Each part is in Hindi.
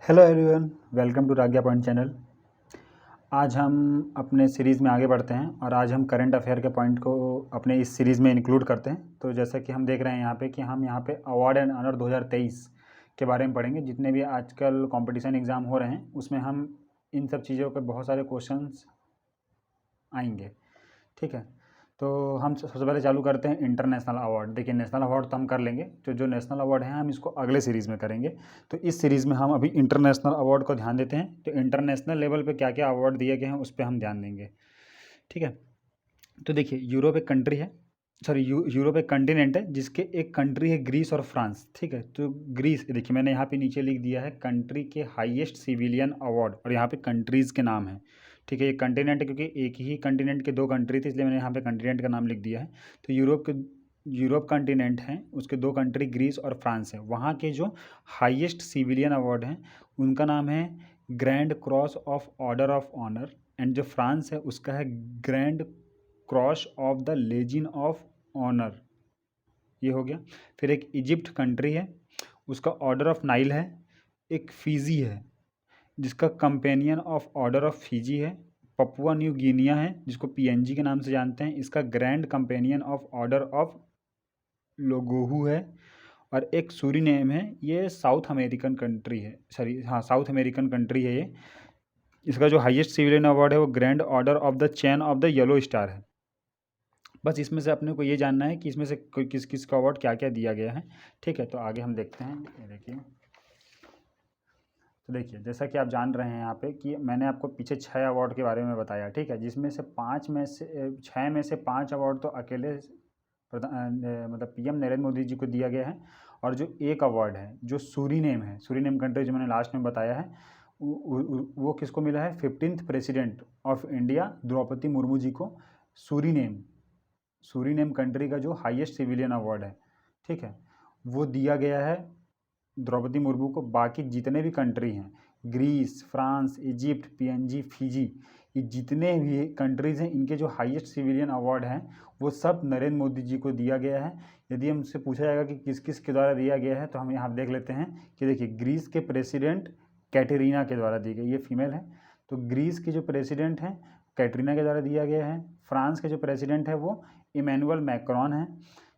Hello everyone, welcome to Ragya point channel. आज हम अपने सीरीज़ में आगे बढ़ते हैं और आज हम करंट अफेयर के पॉइंट को अपने इस सीरीज़ में इंक्लूड करते हैं। तो जैसा कि हम देख रहे हैं यहाँ पे कि हम यहाँ पे अवार्ड एंड ऑनर 2023 के बारे में पढ़ेंगे। जितने भी आजकल कंपटीशन एग्ज़ाम हो रहे हैं उसमें हम इन सब चीज़ों पे बहुत सारे क्वेश्चंस आएंगे। ठीक है, तो हम सबसे पहले चालू करते हैं इंटरनेशनल अवार्ड। देखिए, नेशनल अवार्ड तो हम कर लेंगे, जो नेशनल अवार्ड हैं हम इसको अगले सीरीज़ में करेंगे। तो इस सीरीज़ में हम अभी इंटरनेशनल अवार्ड को ध्यान देते हैं। तो इंटरनेशनल लेवल पे क्या क्या अवार्ड दिए गए हैं उस पर हम ध्यान देंगे। ठीक है, तो देखिए, यूरोप एक कंट्री है, सॉरी यूरोप एक कंटिनेंट है जिसके एक कंट्री है ग्रीस और फ्रांस। ठीक है, तो ग्रीस, देखिए मैंने यहाँ पे नीचे लिख दिया है कंट्री के हाईएस्ट सिविलियन अवार्ड, और यहाँ पे कंट्रीज़ के नाम है। ठीक है, ये कंटिनेंट है क्योंकि एक ही कंटिनेंट के दो कंट्री थे, इसलिए मैंने यहाँ पे कंटिनेंट का नाम लिख दिया है। तो यूरोप कंटिनेंट हैं, उसके दो कंट्री ग्रीस और फ्रांस है। वहाँ के जो हाईएस्ट सिविलियन अवार्ड हैं उनका नाम है grand cross of order of honour, and जो फ्रांस है उसका है grand cross of the legion of honour. ये हो गया। फिर एक इजिप्ट कंट्री है, उसका ऑर्डर ऑफ नाइल है। एक फिजी है जिसका companion of order of Fiji है। पपुआ न्यू गिनिया है जिसको पीएनजी के नाम से जानते हैं, इसका grand companion of order of लोगोहू है। और एक सूरीनेम है, ये साउथ अमेरिकन कंट्री है, सॉरी हाँ साउथ अमेरिकन कंट्री है ये। इसका जो हाईएस्ट सिविलियन अवार्ड है वो grand order of the chain of the yellow star है। बस इसमें से अपने को ये जानना है कि इसमें से किस किस का अवार्ड क्या क्या दिया गया है। ठीक है, तो आगे हम देखते हैं। ये देखिए, तो देखिए जैसा कि आप जान रहे हैं यहाँ पे कि मैंने आपको पीछे 6 अवार्ड के बारे में बताया। ठीक है, जिसमें से 6 में से 5 अवार्ड तो अकेले मतलब पीएम नरेंद्र मोदी जी को दिया गया है। और जो एक अवार्ड है जो सूरीनेम है, सूरीनेम कंट्री जो मैंने लास्ट में बताया है, वो किसको मिला है? 15th president of India Droupadi Murmu ji को सूरीनेम कंट्री का जो हाईएस्ट सिविलियन अवार्ड है, ठीक है, वो दिया गया है द्रौपदी मुर्मू को। बाकी जितने भी कंट्री हैं, Greece, France, Egypt, PNG, Fiji, ये जितने भी कंट्रीज़ हैं, इनके जो हाईएस्ट सिविलियन अवार्ड हैं वो सब नरेंद्र मोदी जी को दिया गया है। यदि हमसे पूछा जाएगा कि किस किस के द्वारा दिया गया है, तो हम यहाँ देख लेते हैं कि देखिए, ग्रीस के प्रेसिडेंट कैटरीना के द्वारा दी गई, ये फीमेल है। तो ग्रीस के जो प्रेसिडेंट हैं कैटरीना के द्वारा दिया गया है। फ्रांस के जो प्रेसिडेंट है वो इमैनुअल मैक्रोन है,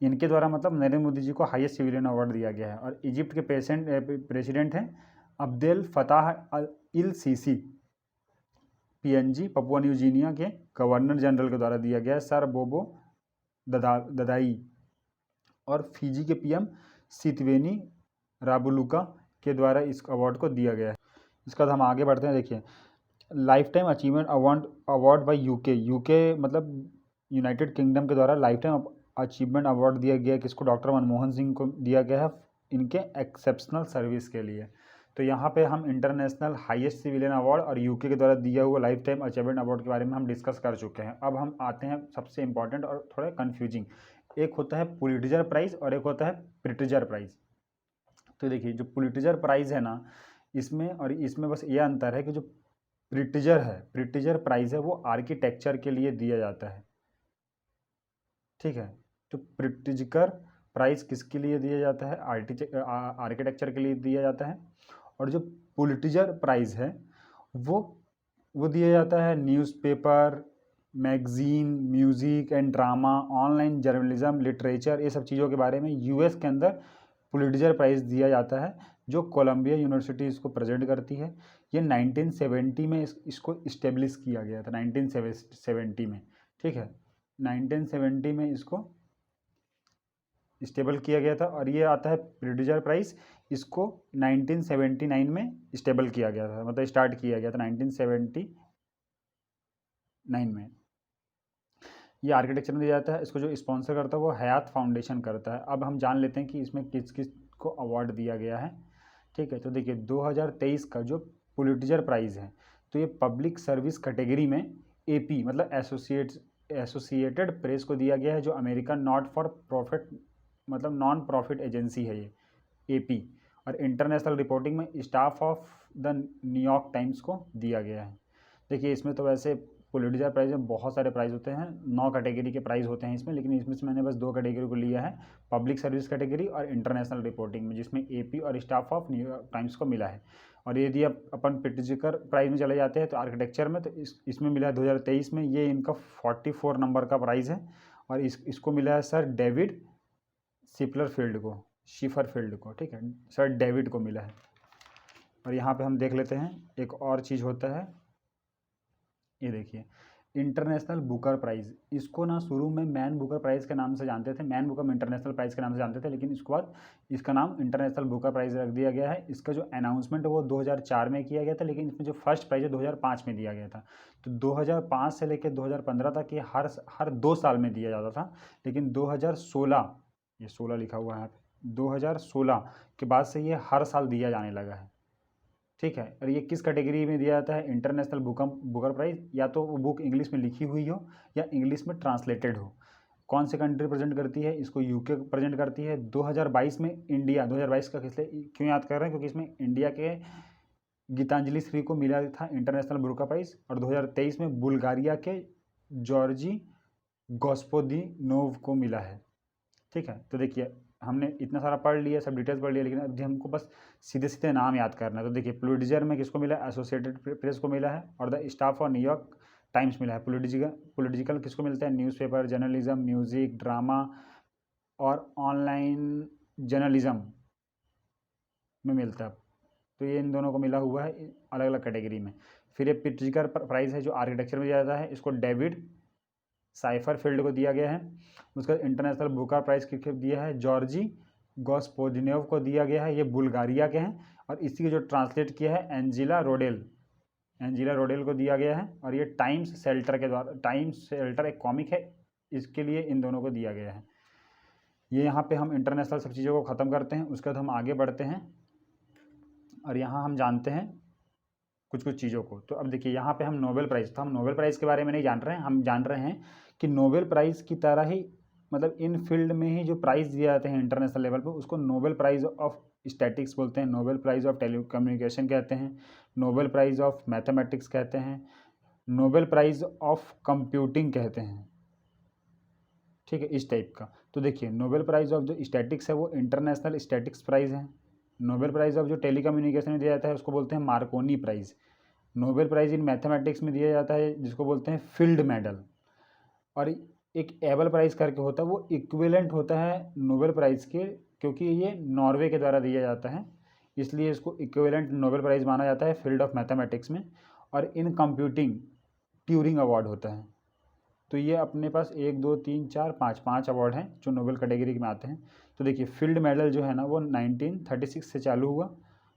इनके द्वारा मतलब नरेंद्र मोदी जी को हाईएस्ट सिविलियन अवार्ड दिया गया है। और इजिप्ट के प्रेसिडेंट हैं Abdel Fattah el Sisi. PNG Papua New Guinea के गवर्नर जनरल के द्वारा दिया गया है सर बोबो ददाई। और फिजी के पीएम सितवेनी राबुलुका के द्वारा इस अवार्ड को दिया गया है। इसके बाद हम आगे बढ़ते हैं। देखिए, life time achievement award by UK मतलब यूनाइटेड किंगडम के द्वारा लाइफ टाइम अचीवमेंट अवार्ड दिया गया है किसको? डॉक्टर मनमोहन सिंह को दिया गया है इनके एक्सेप्शनल सर्विस के लिए। तो यहाँ पे हम इंटरनेशनल हाईएस्ट सिविलियन अवार्ड और यूके के द्वारा दिया हुआ लाइफ टाइम अचीवमेंट अवार्ड के बारे में हम डिस्कस कर चुके हैं। अब हम आते हैं सबसे इंपॉर्टेंट और थोड़ा कन्फ्यूजिंग, एक होता है पुलिट्जर प्राइज़ और एक होता है प्रिटिजर प्राइज़। तो देखिए, जो पुलिट्जर प्राइज़ है ना, इसमें और इसमें बस ये अंतर है कि जो प्रिटिजर प्राइज़ है वो आर्किटेक्चर के लिए दिया जाता है। ठीक है, तो प्रिटिजर प्राइज़ किसके लिए दिया जाता है? आर्किटेक्चर के लिए दिया जाता है। और जो पुलिटिजर प्राइज़ है वो दिया जाता है newspaper, magazine, music and drama, online journalism, literature, ये सब चीज़ों के बारे में यूएस के अंदर पुलिट्जर प्राइज़ दिया जाता है, जो कोलंबिया यूनिवर्सिटी इसको प्रेजेंट करती है। ये 1970 में इसको इस्टेब्लिश किया गया था, 1970 में। ठीक है, 1970 में इसको स्टेबल किया गया था। और ये आता है प्रिटिजर प्राइज़, इसको 1979 में स्टेबल किया गया था, मतलब स्टार्ट किया गया था 1979 में। ये आर्किटेक्चर में दिया जाता है। इसको जो स्पॉन्सर करता है वो हयात फाउंडेशन करता है। अब हम जान लेते हैं कि इसमें किस किस को अवार्ड दिया गया है। ठीक है, तो देखिए 2023 का जो पुलिट्जर प्राइज़ है, तो ये पब्लिक सर्विस कैटेगरी में एपी मतलब एसोसिएटेड प्रेस को दिया गया है, जो अमेरिकन नॉट फॉर प्रॉफिट मतलब नॉन प्रॉफिट एजेंसी है ये एपी। और इंटरनेशनल रिपोर्टिंग में staff of the New York times को दिया गया है। देखिए, इसमें तो वैसे पुलिट्जर प्राइज़ में बहुत सारे प्राइज़ होते हैं, 9 कैटेगरी के प्राइज़ होते हैं इसमें, लेकिन इसमें से मैंने बस 2 कैटेगरी को लिया है, पब्लिक सर्विस कैटेगरी और इंटरनेशनल रिपोर्टिंग में, जिसमें एपी और स्टाफ ऑफ न्यूयॉर्क टाइम्स को मिला है। और यदि अपन प्रिट्ज़कर प्राइज़ में चले जाते हैं तो आर्किटेक्चर में, तो इसमें मिला है 2023 में, ये इनका 44 नंबर का प्राइज़ है। और इसको मिला है सर डेविड शिफरफील्ड को, ठीक है, सर डेविड को मिला है। और यहाँ पे हम देख लेते हैं एक और चीज़ होता है, ये देखिए इंटरनेशनल बुकर प्राइज़। इसको ना शुरू में मैन बुकर प्राइज़ के नाम से जानते थे, मैन बुकर इंटरनेशनल प्राइज़ के नाम से जानते थे, लेकिन इसके बाद इसका नाम इंटरनेशनल बुकर प्राइज़ रख दिया गया है। इसका जो अनाउंसमेंट है वो 2004 में किया गया था, लेकिन इसमें जो फर्स्ट प्राइज़ है 2005 में दिया गया था। तो 2005 से लेकर 2015 तक ये हर 2 साल में दिया जाता था, लेकिन 2016, ये 16 लिखा हुआ है यहाँ पे, 2016 के बाद से ये हर साल दिया जाने लगा है, ठीक है। और ये किस कैटेगरी में दिया जाता है, इंटरनेशनल बुकर प्राइज़, या तो वो बुक इंग्लिश में लिखी हुई हो या इंग्लिश में ट्रांसलेटेड हो। कौन से कंट्री प्रेजेंट करती है इसको, यूके प्रेजेंट करती है। 2022 में इंडिया, 2022 का इसलिए क्यों याद कर रहे हैं, क्योंकि इसमें इंडिया के गीतांजलि श्री को मिला था इंटरनेशनल बुकर प्राइज़, और 2023 में बुल्गारिया के जॉर्जी गॉस्पोदिनोव को मिला है, ठीक है। तो देखिए हमने इतना सारा पढ़ लिया, सब डिटेल्स पढ़ लिया, लेकिन अभी हमको बस सीधे सीधे नाम याद करना है। तो देखिए पुलिट्जर में किसको मिला है, एसोसिएटेड प्रेस को मिला है, और द स्टाफ और न्यूयॉर्क टाइम्स मिला है। पॉलिटिकल किसको मिलता है, न्यूज़पेपर, जर्नलिज्म, म्यूज़िक, ड्रामा और ऑनलाइन जर्नलिज्म में मिलता है। तो ये इन दोनों को मिला हुआ है अलग अलग कैटेगरी में। फिर ये प्रिट्ज़कर प्राइज़ है जो आर्किटेक्चर में दिया जाता है, इसको डेविड साइफरफील्ड को दिया गया है। उसका इंटरनेशनल बुकर प्राइज़ किसको दिया है, जॉर्जी गॉस्पोदिनोव को दिया गया है, ये बुल्गारिया के हैं। और इसी को जो ट्रांसलेट किया है एंजिला रोडेल को दिया गया है। और ये टाइम्स शेल्टर एक कॉमिक है, इसके लिए इन दोनों को दिया गया है। ये यहाँ पे हम इंटरनेशनल सब चीज़ों को ख़त्म करते हैं, उसके बाद हम आगे बढ़ते हैं और यहाँ हम जानते हैं कुछ चीज़ों को। तो अब देखिए यहाँ पे हम नोबेल प्राइज़, तो हम नोबेल प्राइज़ के बारे में नहीं जान रहे हैं, हम जान रहे हैं कि नोबेल प्राइज़ की तरह ही, मतलब इन फील्ड में ही जो प्राइज़ दिए जाते हैं इंटरनेशनल लेवल पे, उसको नोबेल प्राइज़ ऑफ स्टैटिक्स बोलते हैं, नोबेल प्राइज़ ऑफ टेलीकम्युनिकेशन कहते हैं, नोबेल प्राइज़ ऑफ मैथमेटिक्स कहते हैं, नोबेल प्राइज़ ऑफ कंप्यूटिंग कहते हैं, ठीक है, इस टाइप का। तो देखिए नोबेल प्राइज़ ऑफ जो स्टैटिक्स है वो इंटरनेशनल स्टैटिक्स प्राइज़ है। नोबेल प्राइज़ ऑफ जो टेलीकम्युनिकेशन में दिया जाता है उसको बोलते हैं Marconi prize. Nobel prize in mathematics में दिया जाता है जिसको बोलते हैं फील्ड मेडल। और एक एबल प्राइज़ करके होता है, वो इक्विवेलेंट होता है नोबेल प्राइज़ के, क्योंकि ये नॉर्वे के द्वारा दिया जाता है, इसलिए इसको इक्विवेलेंट नोबेल प्राइज़ माना जाता है फील्ड ऑफ मैथमेटिक्स में। और इन कंप्यूटिंग ट्यूरिंग अवार्ड होता है। तो ये अपने पास 1 2 3 4 5 अवार्ड हैं जो नोबेल कैटेगरी में आते हैं। तो देखिए फील्ड मेडल जो है ना वो 1936 से चालू हुआ।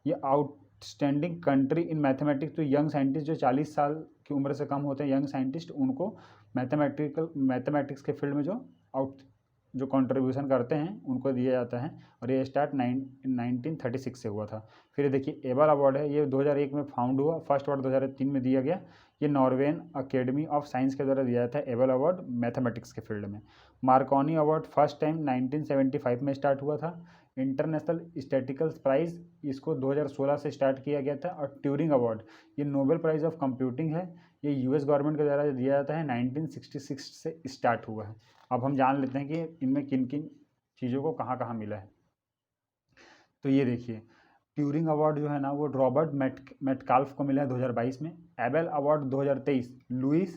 ये आउटस्टैंडिंग कंट्री इन मैथमेटिक्स, तो यंग साइंटिस्ट जो 40 साल की उम्र से कम होते हैं, यंग साइंटिस्ट, उनको मैथमेटिक्स के फील्ड में जो कंट्रीब्यूशन करते हैं उनको दिया जाता है। और ये स्टार्ट 1936 से हुआ था। फिर देखिए एबल अवार्ड है, ये 2001 में फाउंड हुआ, फर्स्ट अवार्ड 2003 में दिया गया। ये नॉर्वेन अकेडमी ऑफ साइंस के द्वारा दिया जाता है एबल अवार्ड मैथमेटिक्स के फील्ड में। मार्कोनी अवार्ड फर्स्ट टाइम 1975 में स्टार्ट हुआ था। इंटरनेशनल स्टैटिकल प्राइज़ इसको 2016 से स्टार्ट किया गया था। और ट्यूरिंग अवार्ड ये नोबेल प्राइज़ ऑफ कंप्यूटिंग है, ये यूएस गवर्नमेंट के द्वारा दिया जाता है, 1966 से स्टार्ट हुआ है। अब हम जान लेते हैं कि इनमें किन किन चीज़ों को कहाँ कहाँ मिला है। तो ये देखिए ट्यूरिंग अवार्ड जो है ना वो रॉबर्ट मेटकाल्फ को मिला है 2022 में। एबल अवार्ड 2023 लुइस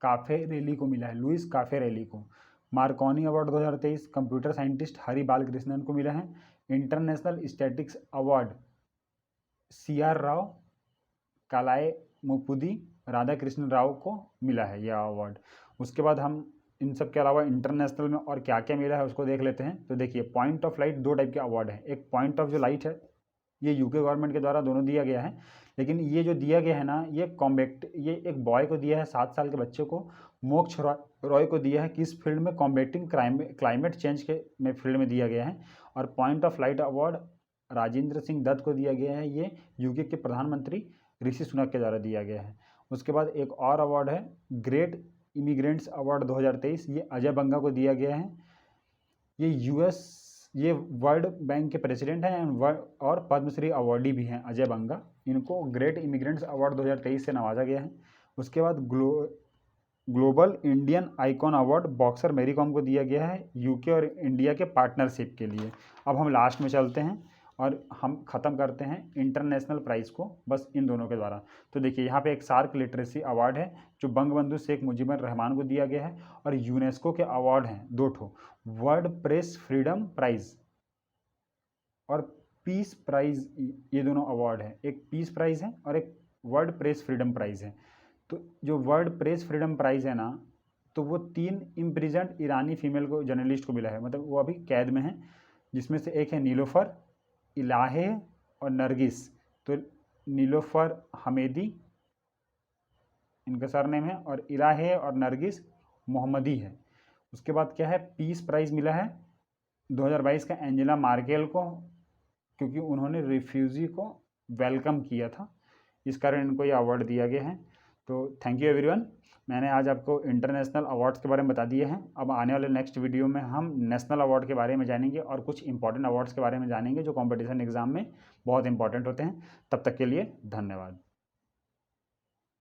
काफेरेली को मिला है, लुइस काफेरेली को। Marconi award 2023 computer scientist Hari Balakrishnan को मिला है। International statics award CR Rao, Calyampudi, Radha Krishna Rao को मिला है यह अवार्ड। उसके बाद हम इन सब के अलावा इंटरनेशनल में और क्या क्या मिला है उसको देख लेते हैं। तो देखिए पॉइंट ऑफ लाइट 2 टाइप के अवार्ड है। एक पॉइंट ऑफ जो लाइट है ये यूके गवर्नमेंट के द्वारा दोनों दिया गया है, लेकिन ये जो दिया गया है ना ये एक बॉय को दिया है, 7 साल के बच्चे को, मोक्ष रॉय को दिया है। किस फील्ड में, कॉम्बेटिंग क्लाइमेट चेंज के फील्ड में दिया गया है। और point of light award Rajendra Singh Dutt को दिया गया है, ये यूके के प्रधानमंत्री ऋषि सुनक के द्वारा दिया गया है। उसके बाद एक और अवार्ड है ग्रेट इमिग्रेंट्स अवार्ड 2023, ये अजय बंगा को दिया गया है। ये वर्ल्ड बैंक के प्रेसिडेंट हैं और पद्मश्री अवार्डी भी हैं अजय बंगा। इनको ग्रेट इमिग्रेंट्स अवार्ड 2023 से नवाजा गया है। उसके बाद global Indian icon award boxer Mary Kom को दिया गया है यूके और इंडिया के पार्टनरशिप के लिए। अब हम लास्ट में चलते हैं और हम ख़त्म करते हैं इंटरनेशनल प्राइज़ को बस इन दोनों के द्वारा। तो देखिए यहाँ पे एक सार्क लिटरेसी अवार्ड है जो बंगबंधु शेख मुजीबुर रहमान को दिया गया है, और यूनेस्को के अवार्ड हैं 2 ठो, वर्ल्ड प्रेस फ्रीडम प्राइज़ और पीस प्राइज़, ये दोनों अवार्ड हैं, एक पीस प्राइज़ है और एक वर्ल्ड प्रेस फ्रीडम प्राइज़ है। तो जो वर्ल्ड प्रेस फ्रीडम प्राइज़ है ना, तो वो 3 इम्प्रिजन्ड ईरानी फीमेल को जर्नलिस्ट को मिला है, मतलब वो अभी कैद में है, जिसमें से एक है नीलोफर, इलाहे और नरगिस। तो नीलोफर हमेदी इनका सरनेम है, और इलाहे और नरगिस मोहम्मदी है। उसके बाद क्या है, पीस प्राइज़ मिला है 2022 का एंजेला मार्केल को, क्योंकि उन्होंने रिफ्यूजी को वेलकम किया था, इस कारण इनको ये अवार्ड दिया गया है। तो थैंक यू एवरीवन, मैंने आज आपको इंटरनेशनल अवार्ड्स के बारे में बता दिए हैं। अब आने वाले नेक्स्ट वीडियो में हम नेशनल अवार्ड के बारे में जानेंगे और कुछ इंपॉर्टेंट अवार्ड्स के बारे में जानेंगे जो कंपटीशन एग्जाम में बहुत इंपॉर्टेंट होते हैं। तब तक के लिए धन्यवाद।